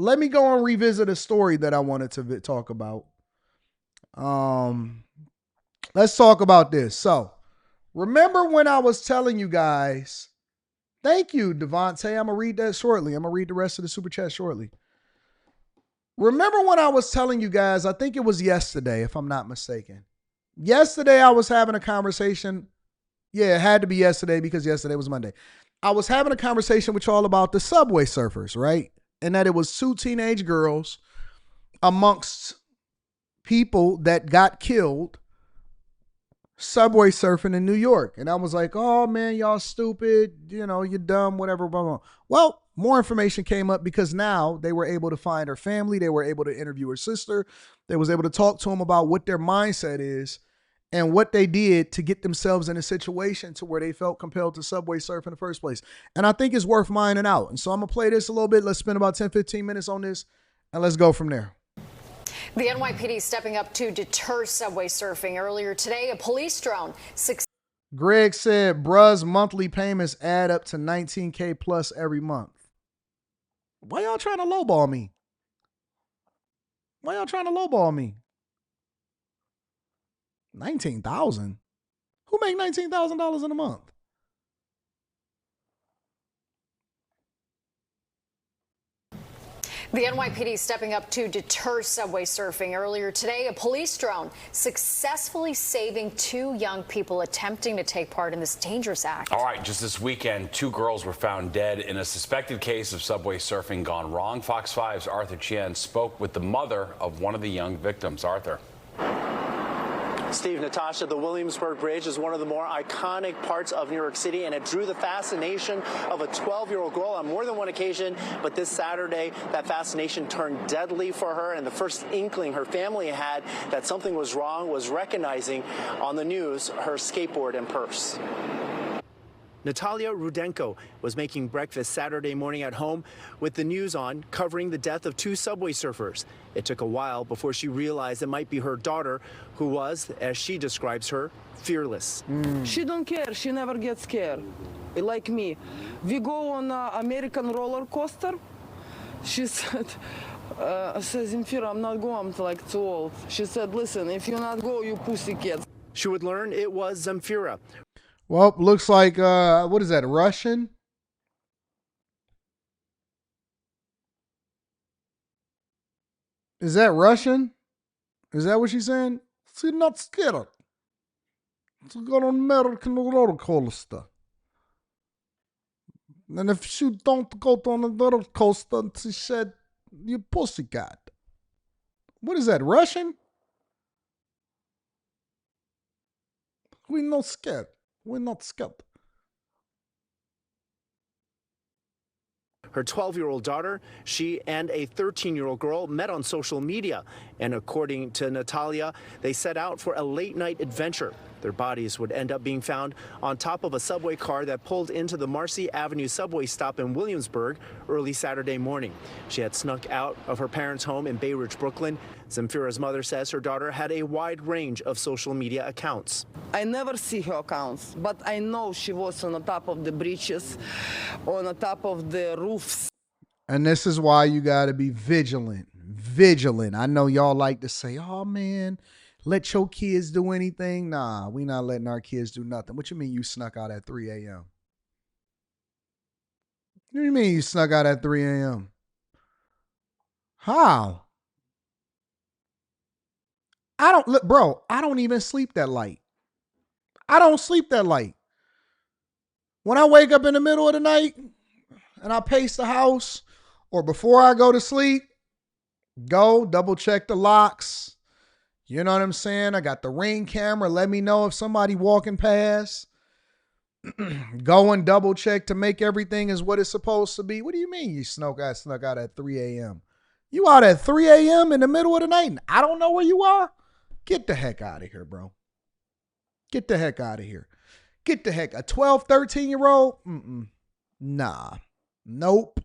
Let me go and revisit a story that I wanted to talk about. Let's talk about this. So, remember when I was telling you guys, thank you, Devontae. I'm going to read that shortly. I'm going to read the rest of the super chat shortly. Remember when I was telling you guys, I think it was yesterday, if I'm not mistaken. Yesterday, I was having a conversation. Yeah, it had to be yesterday because yesterday was Monday. I was having a conversation with y'all about the Subway Surfers, right? And that it was two teenage girls amongst people that got killed subway surfing in New York. And I was like, oh man, y'all stupid, you're dumb, whatever, blah, blah. Well, more information came up because now they were able to find her family. They were able to interview her sister. They was able to talk to them about what their mindset is and what they did to get themselves in a situation to where they felt compelled to subway surf in the first place. And I think it's worth minding out. And so I'm going to play this a little bit. Let's spend about 10, 15 minutes on this and let's go from there. The NYPD stepping up to deter subway surfing. Earlier today, a police drone. Greg said, bruh's monthly payments add up to $19K plus every month. Why y'all trying to lowball me? Why y'all trying to lowball me? 19,000? Who make $19,000 in a month? The NYPD stepping up to deter subway surfing. Earlier today, a police drone successfully saving two young people attempting to take part in this dangerous act. All right, just this weekend, two girls were found dead in a suspected case of subway surfing gone wrong. Fox 5's Arthur Chien spoke with the mother of one of the young victims. Arthur. Steve, Natasha, the Williamsburg Bridge is one of the more iconic parts of New York City, and it drew the fascination of a 12-year-old girl on more than one occasion. But this Saturday, that fascination turned deadly for her, and the first inkling her family had that something was wrong was recognizing on the news her skateboard and purse. Natalia Rudenko was making breakfast Saturday morning at home with the news on, covering the death of two subway surfers. It took a while before she realized it might be her daughter, who was, as she describes her, fearless. She don't care. She never gets scared. Like me. We go on an American roller coaster. She said, Zemfira, I'm not going. I'm like too old. She said, listen, if you not go, you pussy kids. She would learn it was Zemfira. Well, looks like, what is that, Russian? Is that Russian? Is that what she's saying? She's not scared. She's got an American roller coaster. And if she don't go on the roller coaster, she said, you pussycat. What is that, Russian? We're not scared. We're not scared. Her 12-year-old daughter, she and a 13-year-old girl met on social media. And according to Natalia, they set out for a late-night adventure. Their bodies would end up being found on top of a subway car that pulled into the Marcy Avenue subway stop in Williamsburg early Saturday morning. She had snuck out of her parents' home in Bay Ridge, Brooklyn. Zemfira's mother says her daughter had a wide range of social media accounts. I never see her accounts, but I know she was on the top of the bridges, on the top of the roofs. And this is why you got to be vigilant. Vigilant. I know y'all like to say, oh, man, let your kids do anything. Nah, we not letting our kids do nothing. What you mean you snuck out at 3 a.m.? What do you mean you snuck out at 3 a.m.? How? I don't even sleep that light. I don't sleep that light. When I wake up in the middle of the night and I pace the house, or before I go to sleep, go double check the locks. You know what I'm saying? I got the Ring camera. Let me know if somebody walking past. Go and double check to make everything is what it's supposed to be. What do you mean you snuck out at 3 a.m.? You out at 3 a.m. in the middle of the night and I don't know where you are? Get the heck out of here, bro. Get the heck out of here. Get the heck. A 12, 13-year-old? Nah. Nope.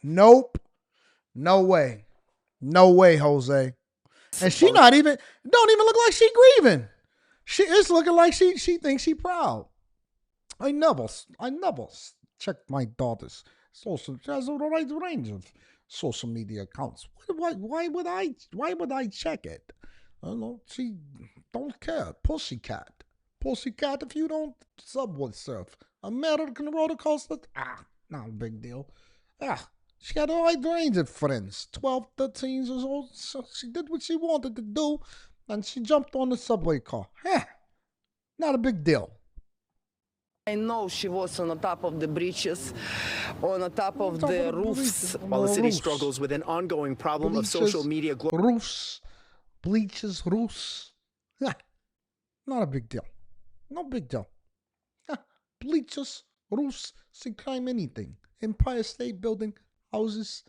Nope. No way. No way, Jose. And she don't even look like she grieving. It's looking like she thinks she proud. I never checked my daughter's social. She has the right range of social media accounts. Why would I check it? I don't know. She don't care. Pussycat. Pussycat, if you don't subway surf. American roller coaster. Not a big deal. She had a wide range of friends. 12, 13 years old. So she did what she wanted to do. And she jumped on the subway car. Not a big deal. I know she was on the top of the bridges, on the top of the roofs. While the city struggles with an ongoing problem of social media roofs, bleachers, roofs. Not a big deal. No big deal. Bleachers, roofs, she climb anything. Empire State Building, houses.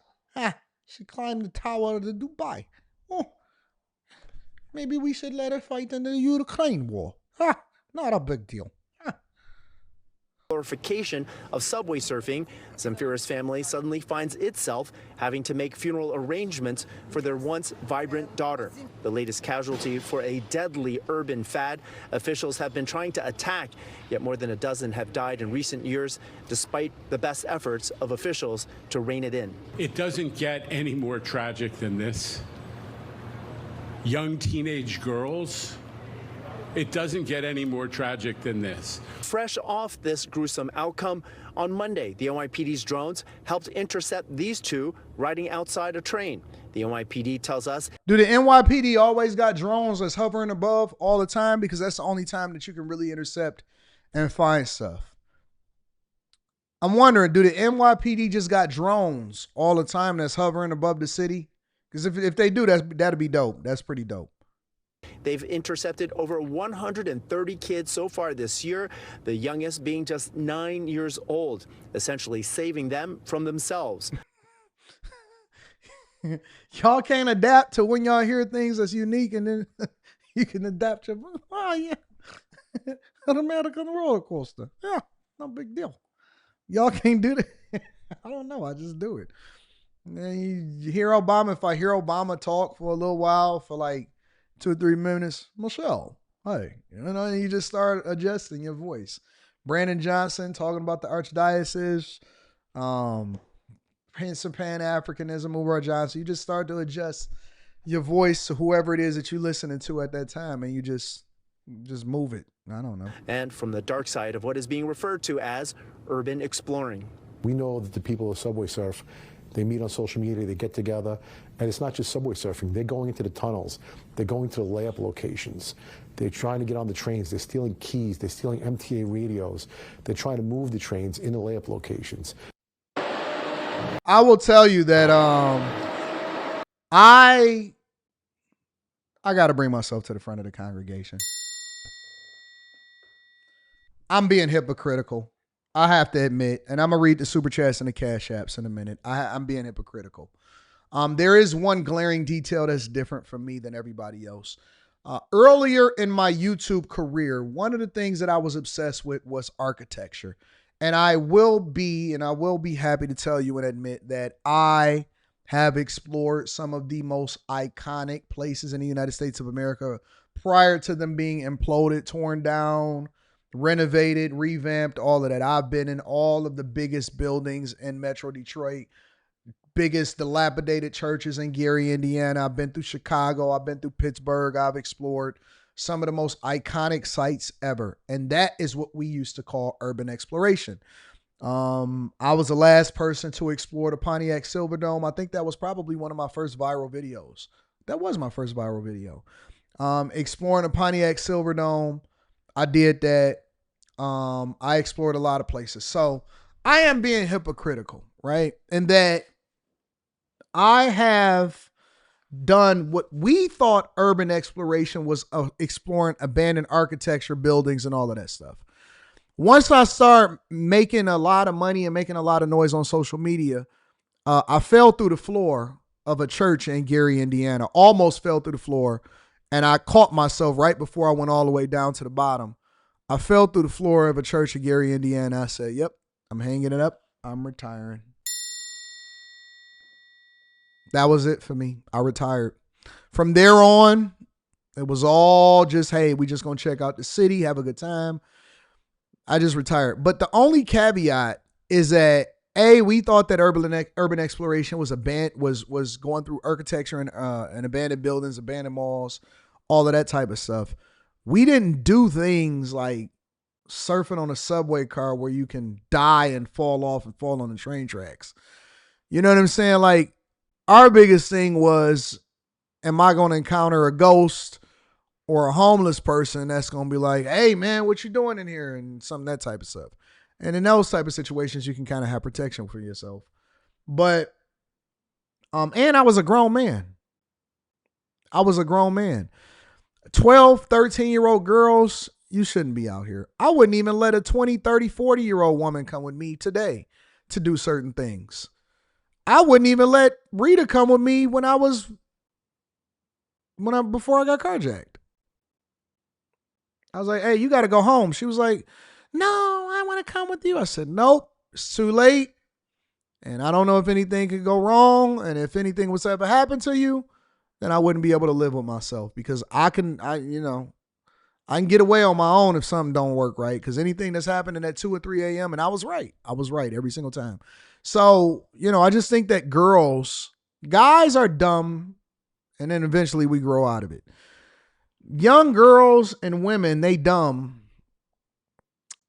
She climbed the tower of the Dubai. Maybe we should let her fight in the Ukraine war. Not a big deal. glorification of subway surfing, Zamfira's family suddenly finds itself having to make funeral arrangements for their once vibrant daughter. The latest casualty for a deadly urban fad officials have been trying to attack, yet more than a dozen have died in recent years, despite the best efforts of officials to rein it in. It doesn't get any more tragic than this. Young teenage girls. It doesn't get any more tragic than this. Fresh off this gruesome outcome, on Monday, the NYPD's drones helped intercept these two riding outside a train. The NYPD tells us. Do the NYPD always got drones that's hovering above all the time? Because that's the only time that you can really intercept and find stuff. I'm wondering, do the NYPD just got drones all the time that's hovering above the city? Because if they do, that'd be dope. That's pretty dope. They've intercepted over 130 kids so far this year, the youngest being just 9 years old, essentially saving them from themselves. Y'all can't adapt to when y'all hear things that's unique, and then you can adapt your, an American roller coaster. Yeah, no big deal. Y'all can't do that. I don't know. I just do it. And you hear Obama, if I hear Obama talk for a little while, for like 2 or 3 minutes, Michelle, hey, you just start adjusting your voice. Brandon Johnson talking about the Archdiocese, hints of Pan-Africanism, Umar Johnson. You just start to adjust your voice to whoever it is that you're listening to at that time, and you just move it. I don't know. And from the dark side of what is being referred to as urban exploring. We know that the people of Subway Surf, they meet on social media, they get together, and it's not just subway surfing. They're going into the tunnels. They're going to the layup locations. They're trying to get on the trains. They're stealing keys. They're stealing MTA radios. They're trying to move the trains in the layup locations. I will tell you that I got to bring myself to the front of the congregation. I'm being hypocritical. I have to admit, and I'm going to read the super chats and the cash apps in a minute. I'm being hypocritical. There is one glaring detail that's different from me than everybody else. Earlier in my YouTube career, one of the things that I was obsessed with was architecture. And I will be happy to tell you and admit that I have explored some of the most iconic places in the United States of America prior to them being imploded, torn down, renovated, revamped, all of that. I've been in all of the biggest buildings in Metro Detroit, biggest dilapidated churches in Gary, Indiana. I've been through Chicago. I've been through Pittsburgh. I've explored some of the most iconic sites ever. And that is what we used to call urban exploration. I was the last person to explore the Pontiac Silverdome. I think that was probably one of my first viral videos. That was my first viral video. Exploring the Pontiac Silverdome. I did that. I explored a lot of places. So I am being hypocritical, right? In that I have done what we thought urban exploration was, exploring abandoned architecture, buildings, and all of that stuff. Once I start making a lot of money and making a lot of noise on social media, I fell through the floor of a church in Gary, Indiana, almost fell through the floor. And I caught myself right before I went all the way down to the bottom. I fell through the floor of a church in Gary, Indiana. I said, yep, I'm hanging it up. I'm retiring. That was it for me. I retired. From there on, it was all just, hey, we just going to check out the city, have a good time. I just retired. But the only caveat is that We thought that urban exploration was was going through architecture and abandoned buildings, abandoned malls, all of that type of stuff. We didn't do things like surfing on a subway car where you can die and fall off and fall on the train tracks. You know what I'm saying? Like, our biggest thing was, am I going to encounter a ghost or a homeless person that's going to be like, hey, man, what you doing in here? And some of that type of stuff. And in those type of situations, you can kind of have protection for yourself. But, and I was a grown man. 12, 13-year-old girls, you shouldn't be out here. I wouldn't even let a 20, 30, 40-year-old woman come with me today to do certain things. I wouldn't even let Rita come with me before I got carjacked. I was like, hey, you got to go home. She was like, no, I want to come with you. I said, nope, it's too late. And I don't know if anything could go wrong. And if anything was to ever happen to you, then I wouldn't be able to live with myself, because I can get away on my own if something don't work right. Because anything that's happening at 2 or 3 a.m. and I was right every single time. So, I just think that guys are dumb, and then eventually we grow out of it. Young girls and women, they dumb,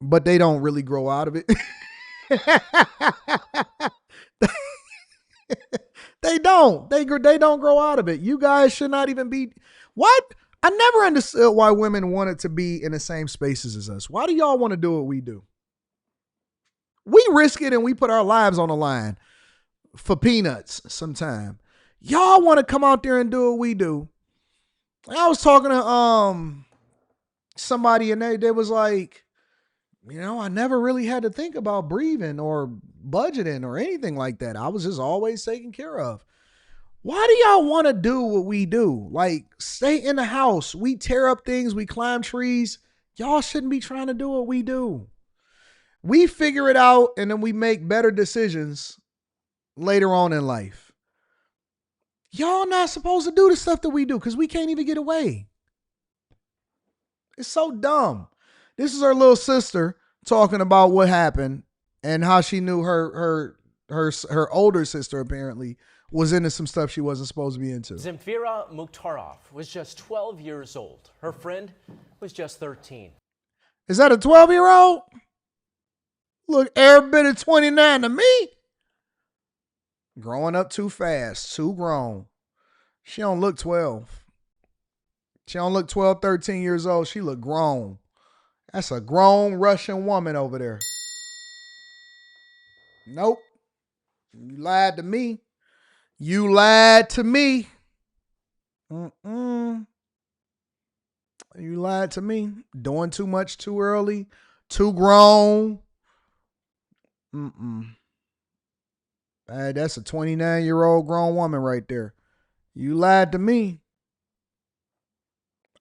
but they don't really grow out of it. They don't. They don't grow out of it. You guys should not even be. What? I never understood why women wanted to be in the same spaces as us. Why do y'all want to do what we do? We risk it and we put our lives on the line for peanuts sometime. Y'all want to come out there and do what we do. I was talking to somebody, and they was like, I never really had to think about breathing or budgeting or anything like that. I was just always taken care of. Why do y'all want to do what we do? Like, stay in the house. We tear up things. We climb trees. Y'all shouldn't be trying to do what we do. We figure it out, and then we make better decisions later on in life. Y'all not supposed to do the stuff that we do because we can't even get away. It's so dumb. This is her little sister talking about what happened and how she knew her older sister apparently was into some stuff she wasn't supposed to be into. Zemfira Mukhtarov was just 12 years old. Her friend was just 13. Is that a 12-year-old? Look every bit of 29 to me. Growing up too fast, too grown. She don't look 12. She don't look 12, 13 years old. She look grown. That's a grown Russian woman over there. Nope. You lied to me. You lied to me. You lied to me. Doing too much too early. Too grown. That's a 29-year-old grown woman right there. You lied to me.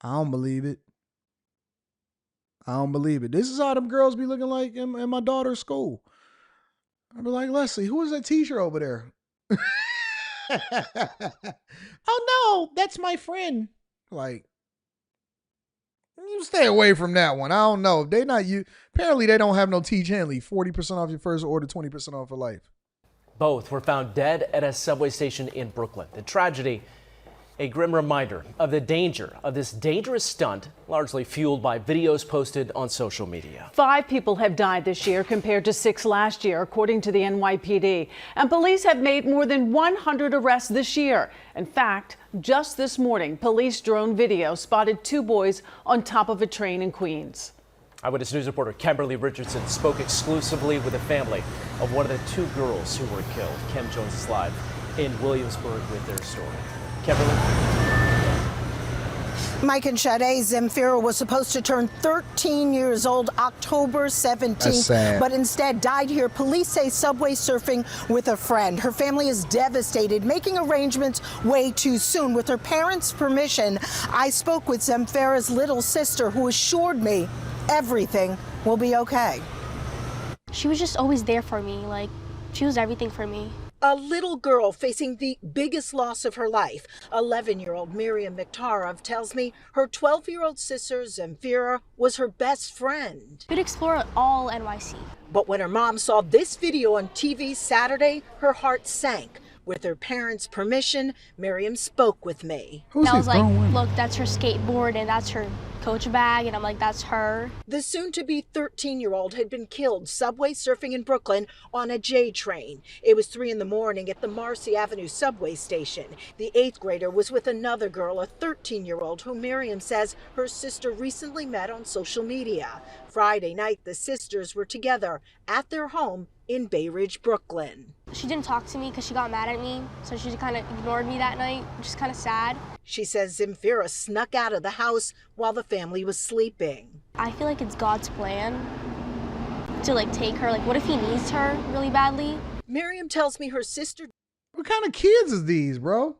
I don't believe it. This is how them girls be looking like in my daughter's school. I'd be like, Leslie, who is that teacher over there? Oh no, that's my friend. Like, you stay away from that one. I don't know. They not you. Apparently, they don't have no Teach Henley. 40% off your first order, 20% off for life. Both were found dead at a subway station in Brooklyn. The tragedy, a grim reminder of the danger of this dangerous stunt, largely fueled by videos posted on social media. 5 people have died this year compared to 6 last year, according to the NYPD. And police have made more than 100 arrests this year. In fact, just this morning, police drone video spotted 2 boys on top of a train in Queens. Eyewitness News reporter Kimberly Richardson spoke exclusively with the family of one of the 2 girls who were killed. Kim joins us live in Williamsburg with their story. Kimberly. Mike and Sade, Zemfira was supposed to turn 13 years old October 17th, but instead died here. Police say subway surfing with a friend. Her family is devastated, making arrangements way too soon. With her parents' permission, I spoke with Zemfira's little sister, who assured me everything will be okay. She was just always there for me. Like, she was everything for me. A little girl facing the biggest loss of her life. 11-year-old Miriam Miktarov tells me her 12-year-old sister Zemfira was her best friend. We'd explore all NYC. But when her mom saw this video on TV Saturday, her heart sank. With her parents' permission, Miriam spoke with me. And I was like, look, that's her skateboard and that's her coach bag, and I'm like, that's her. The soon-to-be 13-year-old had been killed subway surfing in Brooklyn on a J train. It was 3 in the morning at the Marcy Avenue subway station. The 8th grader was with another girl, a 13-year-old, who Miriam says her sister recently met on social media. Friday night, the sisters were together at their home in Bay Ridge, Brooklyn. She didn't talk to me because she got mad at me, so she kind of ignored me that night, which is kind of sad. She says Zemfira snuck out of the house while the family was sleeping. I feel like it's God's plan to take her. What if he needs her really badly? Miriam tells me her sister. What kind of kids is these, bro?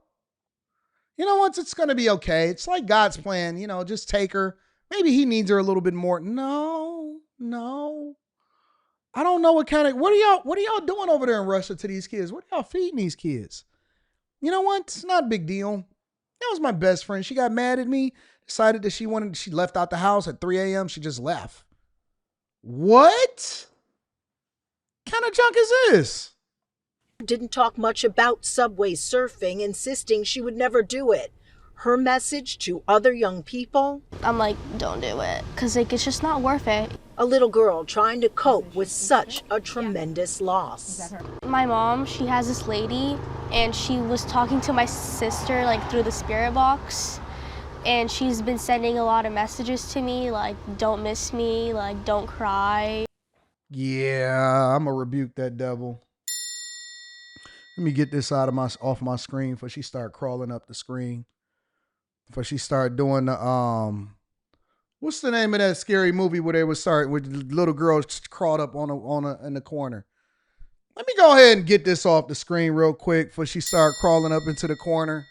You know what? It's going to be okay. It's like God's plan. Just take her. Maybe he needs her a little bit more. No. I don't know what are y'all doing over there in Russia to these kids? What are y'all feeding these kids? You know what? It's not a big deal. That was my best friend. She got mad at me, decided that she left out the house at 3 a.m. She just left. What kind of junk is this? Didn't talk much about subway surfing, insisting she would never do it. Her message to other young people? I'm like, don't do it, because it's just not worth it. A little girl trying to cope with such a tremendous loss. My mom, she has this lady, and she was talking to my sister through the spirit box, and she's been sending a lot of messages to me, don't miss me, don't cry. Yeah, I'm gonna rebuke that devil. Let me get this off my screen before she start crawling up the screen. Before she start doing the what's the name of that scary movie where they would start with little girls crawled up in the corner? Let me go ahead and get this off the screen real quick before she start crawling up into the corner.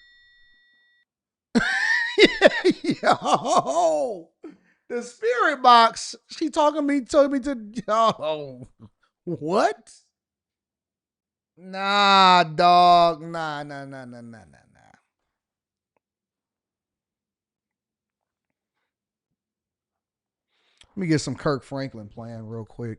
Yo, the spirit box. She told me to what? Nah, dog. Nah. Let me get some Kirk Franklin playing real quick.